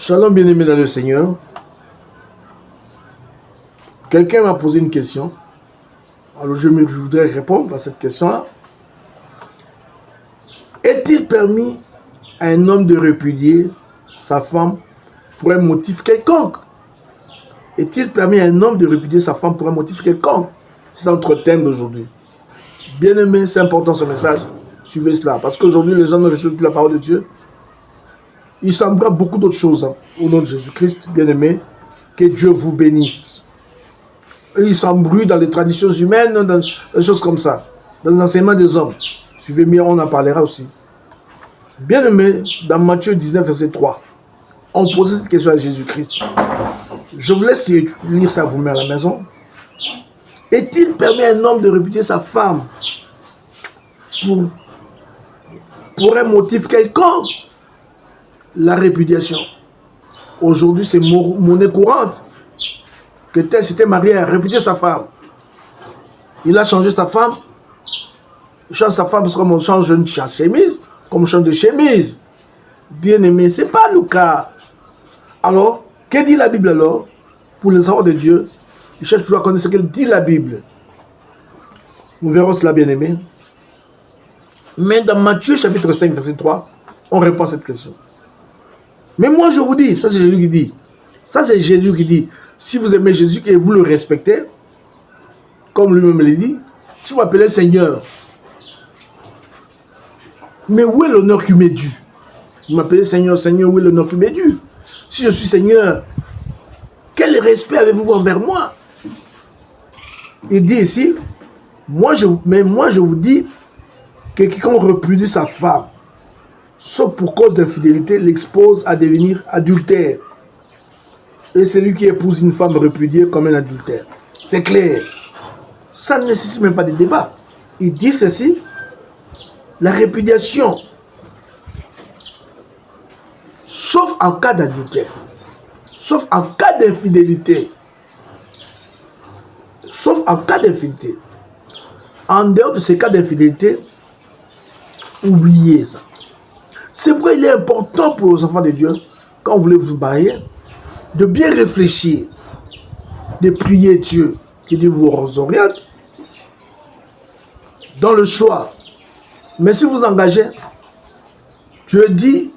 Shalom, bien-aimé dans le Seigneur. Quelqu'un m'a posé une question. Alors je voudrais répondre à cette question-là. Est-il permis à un homme de répudier sa femme pour un motif quelconque? Est-il permis à un homme de répudier sa femme pour un motif quelconque? C'est notre thème d'aujourd'hui. Bien-aimé, c'est important ce message. Suivez cela. Parce qu'aujourd'hui, les gens ne reçoivent plus la parole de Dieu. Il semblera beaucoup d'autres choses. Au nom de Jésus-Christ, bien-aimé, que Dieu vous bénisse. Et il s'embrouille dans les traditions humaines, dans des choses comme ça. Dans les enseignements des hommes. Suivez bien, on en parlera aussi. Bien-aimé, dans Matthieu 19, verset 3, on posait cette question à Jésus-Christ. Je vous laisse lire ça vous-même à la maison. Est-il permis à un homme de répudier sa femme pour un motif quelconque? La répudiation. Aujourd'hui, c'est monnaie courante. Que tel s'était marié à répudier sa femme. Il a changé sa femme. Il change sa femme parce qu'on on change une chemise, comme on change de chemise. Bien aimé, ce n'est pas le cas. Alors, que dit la Bible alors? Pour les enfants de Dieu, ils cherchent toujours à connaître ce qu'elle dit la Bible. Nous verrons cela, bien aimé. Mais dans Matthieu chapitre 5, verset 3, on répond à cette question. Mais moi je vous dis, ça c'est Jésus qui dit. Ça c'est Jésus qui dit. Si vous aimez Jésus et vous le respectez, comme lui-même l'a dit, si vous m'appelez Seigneur, mais où est l'honneur qui m'est dû? Vous m'appelez Seigneur, Seigneur, où est l'honneur qui m'est dû? Si je suis Seigneur, quel respect avez-vous envers moi? Il dit ici, moi je vous dis que quiconque repudie sa femme, sauf pour cause d'infidélité, l'expose à devenir adultère. Et celui qui épouse une femme répudiée comme un adultère. C'est clair. Ça ne nécessite même pas de débat. Il dit ceci, la répudiation, sauf en cas d'adultère, sauf en cas d'infidélité, sauf en cas d'infidélité. En dehors de ces cas d'infidélité, oubliez ça. C'est pourquoi il est important pour les enfants de Dieu, quand vous voulez vous marier, de bien réfléchir, de prier Dieu, qui Dieu vous oriente dans le choix. Mais si vous engagez, Dieu dit,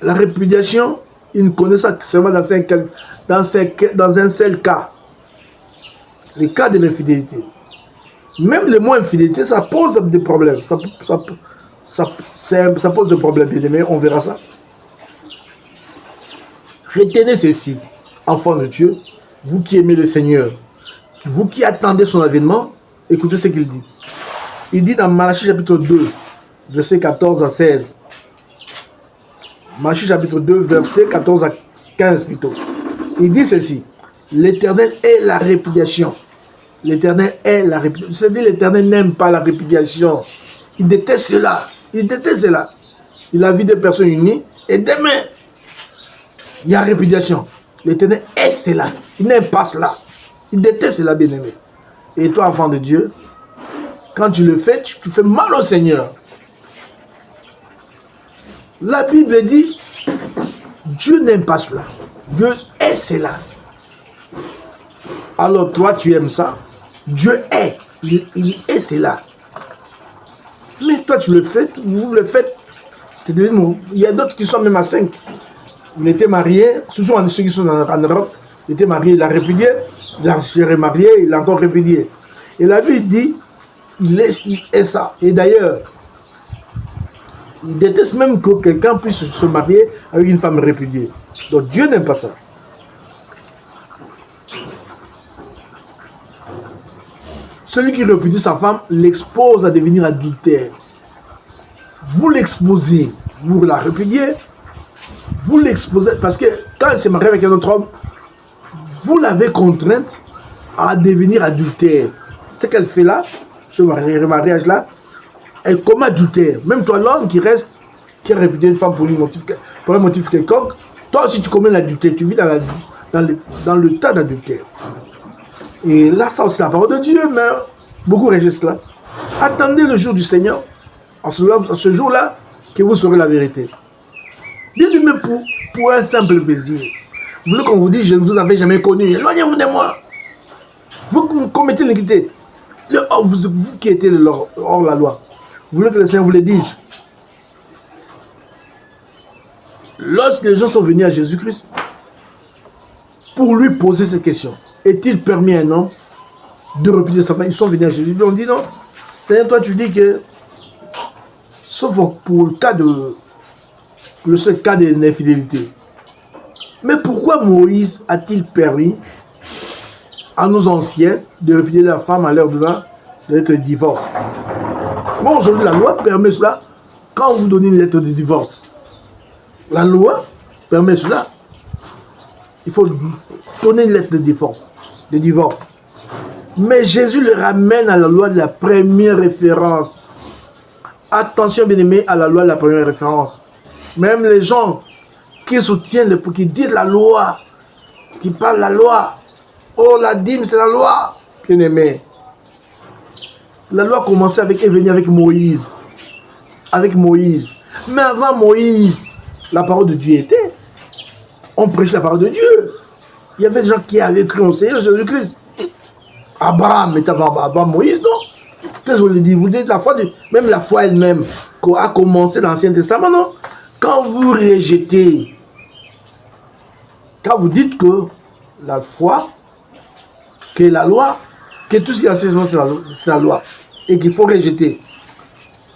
la répudiation, il ne connaît ça seulement dans un seul cas, le cas de l'infidélité. Même le mot infidélité, ça pose des problèmes. Ça pose des problèmes, bien aimé, on verra ça. Retenez ceci, enfants de Dieu, vous qui aimez le Seigneur, vous qui attendez son avènement, écoutez ce qu'il dit. Il dit dans Malachie chapitre 2, verset 14 à 16. Malachie chapitre 2, verset 14 à 15 plutôt. Il dit ceci, l'Éternel est la répudiation. L'Éternel est la répudiation. C'est-à-dire l'Éternel n'aime pas la répudiation. Il déteste cela. Il déteste cela. Il a vu des personnes unies et demain, il y a répudiation. L'Éternel est cela. Il n'aime pas cela. Il déteste cela, bien-aimé. Et toi, enfant de Dieu, quand tu le fais, tu fais mal au Seigneur. La Bible dit, Dieu n'aime pas cela. Dieu est cela. Alors toi, tu aimes ça. Dieu est. Il est cela. Mais toi, tu le fais, vous le faites. Il y a d'autres qui sont même à 5. Il était marié, surtout ceux qui sont en Europe, il était marié, il a répudié, il a remarié, il a encore répudié. Et la Bible dit, il est ça. Et d'ailleurs, il déteste même que quelqu'un puisse se marier avec une femme répudiée. Donc Dieu n'aime pas ça. Celui qui répudie sa femme l'expose à devenir adultère. Vous l'exposez, vous la répudiez, vous l'exposez, parce que quand elle s'est mariée avec un autre homme, vous l'avez contrainte à devenir adultère. Ce qu'elle fait là, ce mariage-là, elle commet adultère. Même toi, l'homme qui reste, qui a répudié une femme pour un motif quelconque, toi aussi tu commets l'adultère, tu vis dans le tas d'adultère. Et là, ça c'est la parole de Dieu, mais beaucoup rejettent cela. Attendez le jour du Seigneur, en ce jour-là, que vous saurez la vérité. Bien aimé, pour un simple plaisir. Vous voulez qu'on vous dise, je ne vous avais jamais connu, éloignez-vous de moi. Vous commettez l'iniquité. Vous qui étiez hors la loi, vous voulez que le Seigneur vous le dise. Lorsque les gens sont venus à Jésus-Christ, pour lui poser cette question, est-il permis à un homme de repudier sa femme? Ils sont venus à Jésus, ils lui ont dit non. Seigneur, toi tu dis que, sauf pour le seul cas de l'infidélité. Mais pourquoi Moïse a-t-il permis à nos anciens de repudier la femme à l'heure de lettre de divorce? Bon, aujourd'hui, la loi permet cela quand vous donnez une lettre de divorce. La loi permet cela. Il faut donner une lettre de divorce. Mais Jésus le ramène à la loi de la première référence. Attention, bien-aimés, à la loi de la première référence. Même les gens qui soutiennent, qui disent la loi, qui parlent de la loi. Oh, la dîme, c'est la loi. Bien-aimés. La loi commençait est venue avec Moïse. Avec Moïse. Mais avant Moïse, la parole de Dieu était. On prêche la parole de Dieu. Il y avait des gens qui avaient cru au Seigneur Jésus-Christ. Abraham était avant Moïse, non? Qu'est-ce que vous dites? Vous dites la foi, même la foi elle-même a commencé dans l'Ancien Testament, non? Quand vous rejetez, quand vous dites que la foi, que la loi, que tout ce qui est Ancien Testament, c'est la loi, et qu'il faut rejeter.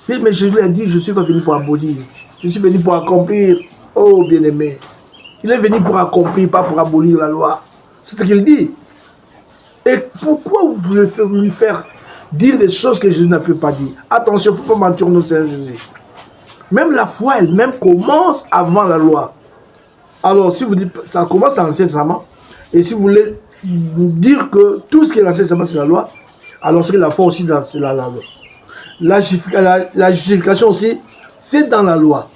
Mais Jésus a dit, je suis pas venu pour abolir, je suis venu pour accomplir. Oh, bien-aimé. Il est venu pour accomplir, pas pour abolir la loi. C'est ce qu'il dit. Et pourquoi vous voulez lui faire dire des choses que Jésus n'a pu pas dire? Attention, il ne faut pas mentir au Seigneur Jésus. Même la foi elle-même commence avant la loi. Alors, si vous dites, ça commence dans l'Ancien Testament, et si vous voulez dire que tout ce qui est l'Ancien Testament, c'est la loi, alors c'est la foi aussi, c'est la loi. La justification aussi, c'est dans la loi.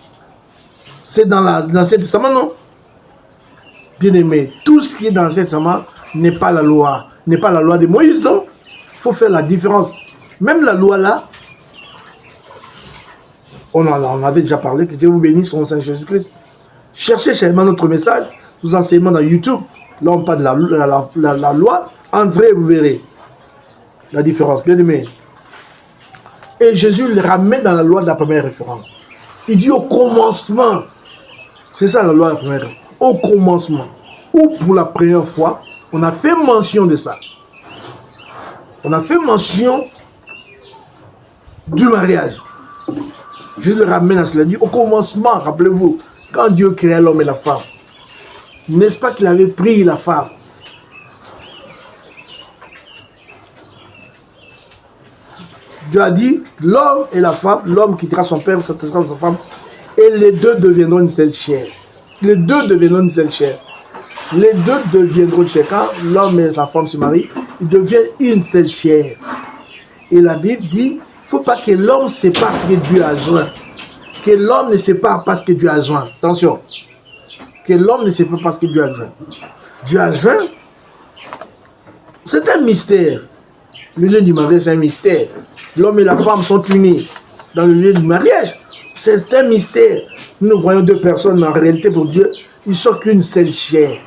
C'est dans l'Ancien Testament, non? Bien aimé, tout ce qui est dans l'Ancien Testament n'est pas la loi. N'est pas la loi de Moïse, donc il faut faire la différence. Même la loi là, on avait déjà parlé, que Dieu vous bénisse, son Saint Jésus-Christ. Cherchez chèrement notre message, nous enseignons dans YouTube. Là, on parle de la loi. Entrez, vous verrez la différence. Bien aimé. Et Jésus le ramène dans la loi de la première référence. Il dit au commencement. C'est ça la loi de la première référence. Au commencement. Ou pour la première fois, on a fait mention de ça. On a fait mention du mariage. Je le ramène à cela. Dit au commencement, rappelez-vous, quand Dieu créa l'homme et la femme, n'est-ce pas qu'il avait pris la femme? Dieu a dit, l'homme et la femme, l'homme quittera son père, s'attachera à sa femme, et les deux deviendront une seule chair. Les deux deviendront une seule chair. Les deux deviendront une chair. Quand l'homme et sa femme se marient, ils deviennent une seule chair. Et la Bible dit, il ne faut pas que l'homme sépare ce que Dieu a joint. Que l'homme ne sépare pas ce que Dieu a joint. Attention. Que l'homme ne sépare pas ce que Dieu a joint. Dieu a joint. C'est un mystère. Le lieu du mariage, c'est un mystère. L'homme et la femme sont unis dans le lieu du mariage. C'est un mystère. Nous voyons deux personnes, mais en réalité, pour Dieu, ils ne sont qu'une seule chair.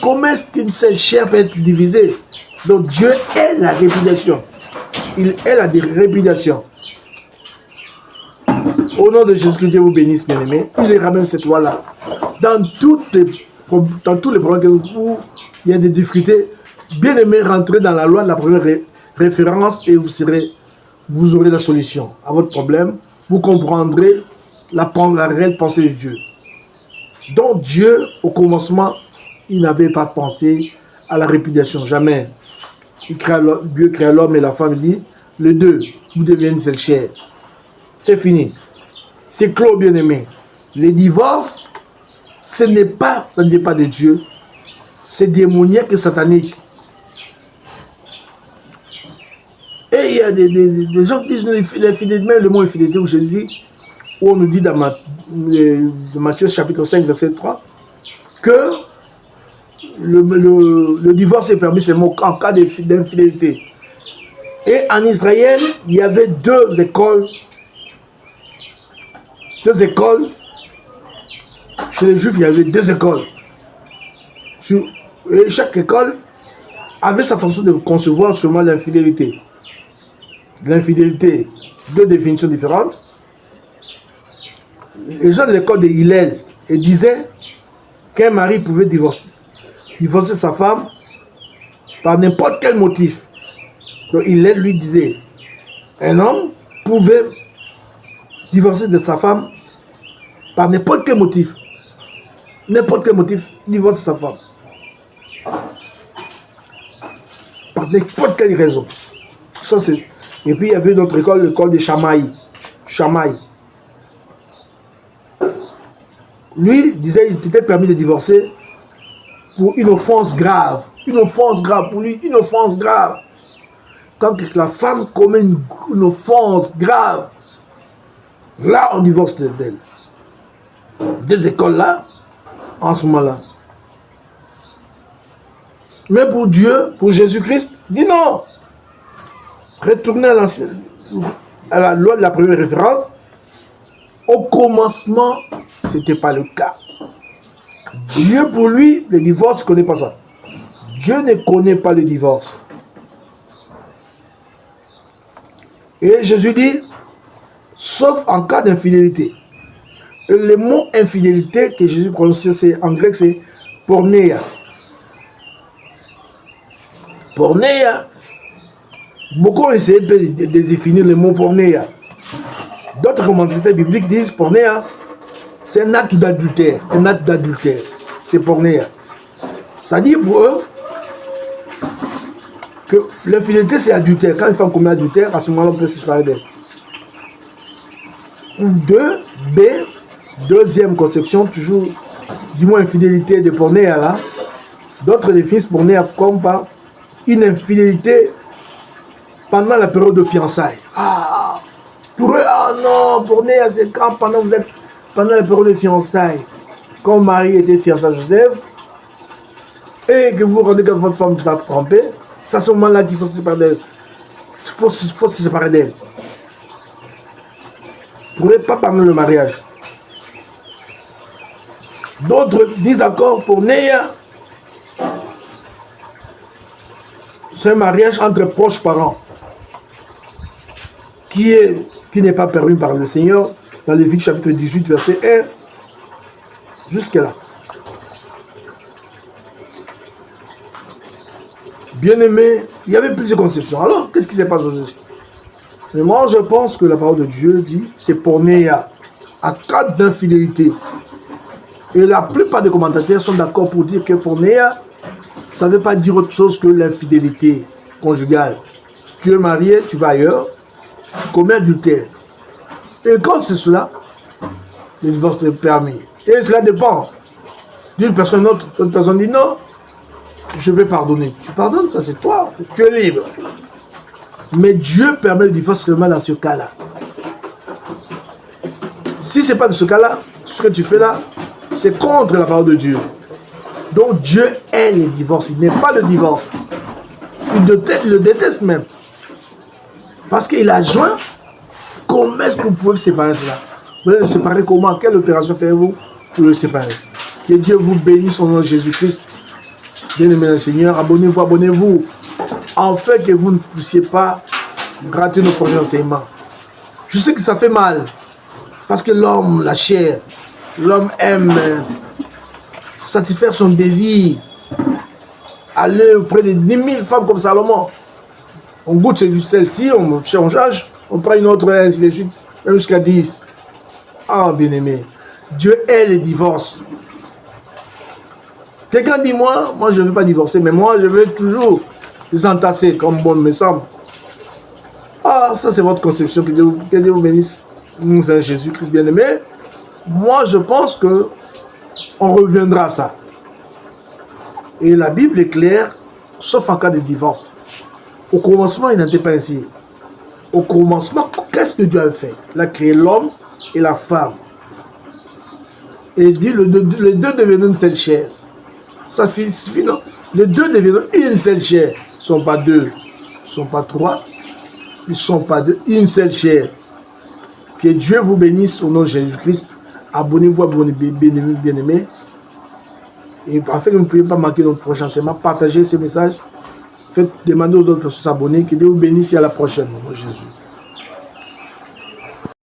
Comment est-ce qu'une seule chair peut être divisée? Donc Dieu est la répudiation. Il est la répudiation. Au nom de Jésus, que Dieu vous bénisse, bien-aimés. Il ramène cette loi-là. Dans tous les problèmes où il y a des difficultés, bien-aimés, rentrez dans la loi de la première référence et vous aurez la solution à votre problème. Vous comprendrez la réelle pensée de Dieu. Donc Dieu, au commencement, il n'avait pas pensé à la répudiation, jamais. Dieu créa l'homme et la femme, il dit, les deux, vous devenez une seule chair. C'est fini. C'est clos, bien-aimé. Les divorces, ce n'est pas de Dieu. C'est démoniaque et satanique. Et il y a des gens qui disent l'infidélité, même le mot infidélité où Jésus dit, où on nous dit dans Matthieu chapitre 5, verset 3, que le divorce est permis seulement en cas d'infidélité. Et en Israël, il y avait deux écoles chez les Juifs, il y avait 2 écoles. Et chaque école avait sa façon de concevoir seulement l'infidélité. L'infidélité, 2 définitions différentes. Les gens de l'école de Hillel disaient qu'un mari pouvait divorcer sa femme par n'importe quel motif. Donc Hillel lui disait, un homme pouvait divorcer de sa femme par n'importe quel motif. N'importe quel motif, divorcer sa femme. Par n'importe quelle raison. Ça, c'est... Et puis il y avait une autre école, l'école de Shammai. Lui disait qu'il était permis de divorcer pour une offense grave. Une offense grave pour lui, une offense grave. Quand la femme commet une offense grave, là on divorce d'elle. 2 écoles là, en ce moment-là. Mais pour Dieu, pour Jésus-Christ, il dit non. Retournez à la loi de la première référence. Au commencement, ce n'était pas le cas. Dieu, pour lui, le divorce, il ne connaît pas ça. Dieu ne connaît pas le divorce. Et Jésus dit, sauf en cas d'infidélité. Et le mot infidélité que Jésus prononce, en grec, c'est porneia. Porneia. Beaucoup ont essayé de définir le mot porneia. D'autres commentateurs bibliques disent porneia, c'est un acte d'adultère. Un acte d'adultère. C'est porneia. Ça dit pour eux que l'infidélité c'est adultère. Quand une femme commet adultère, à ce moment-là, on peut se séparer d'elle. Ou deuxième conception, toujours, du mot infidélité de porneia là. D'autres définissent porneia comme par une infidélité pendant la période de fiançailles. Ah, pour eux, ah non, porneia c'est quand pendant la période de fiançailles, quand Marie était fiancée à Joseph, et que vous vous rendez que votre femme vous a trompé, c'est à ce moment-là qu'il faut se séparer d'elle. Il faut se séparer d'elle. Vous ne pouvez pas parler le mariage. D'autres disent encore pour Néa, c'est un mariage entre proches parents qui n'est pas permis par le Seigneur dans Lévitique chapitre 18 verset 1 jusqu'à là. Bien-aimé, il y avait plusieurs conceptions. Alors, qu'est-ce qui s'est passé aujourd'hui? Mais moi, je pense que la parole de Dieu dit, c'est pour Néa, en cas d'infidélité. Et la plupart des commentateurs sont d'accord pour dire que pour Néa, ça ne veut pas dire autre chose que l'infidélité conjugale. Tu es marié, tu vas ailleurs, tu commets adultère. Et quand c'est cela, le divorce est permis. Et cela dépend d'une personne à l'autre. Une personne dit non, je vais pardonner. Tu pardonnes, ça c'est toi, tu es libre. Mais Dieu permet le divorce seulement dans ce cas-là. Si ce n'est pas de ce cas-là, ce que tu fais là, c'est contre la parole de Dieu. Donc Dieu est le divorce, il n'est pas le divorce. Il le déteste même. Parce qu'il a joint. Comment est-ce que vous pouvez séparer cela? Vous allez le séparer comment? Quelle opération faites-vous pour le séparer? Que Dieu vous bénisse au nom de Jésus-Christ. Bien-aimé le Seigneur, abonnez-vous. En fait que vous ne puissiez pas rater nos prochains enseignements. Je sais que ça fait mal. Parce que l'homme, la chair, l'homme aime satisfaire son désir. Aller auprès de 10 000 femmes comme Salomon. On goûte celle-ci, on change, on prend une autre, ainsi de suite, même jusqu'à 10. Ah, bien-aimé, Dieu est le divorce. Quelqu'un dit, moi je ne veux pas divorcer, mais moi, je veux toujours les entasser, comme bon me semble. Ah, ça, c'est votre conception, que Dieu vous bénisse. Nous, c'est Jésus-Christ bien-aimé. Moi, je pense que on reviendra à ça. Et la Bible est claire, sauf en cas de divorce. Au commencement, il n'était pas ainsi. Au commencement, qu'est-ce que Dieu a fait? Il a créé l'homme et la femme. Et il dit, les deux deviennent une seule chair. Ça suffit, non? Les deux deviennent une seule chair. Ils ne sont pas deux, ils ne sont pas trois, ils ne sont pas deux, une seule chair. Que Dieu vous bénisse au nom de Jésus-Christ. Abonnez-vous, bien-aimés. Et afin que vous ne puissiez pas manquer notre prochain enseignement, partagez ces messages. Faites demander aux autres de s'abonner. Que Dieu vous bénisse et à la prochaine. Jésus.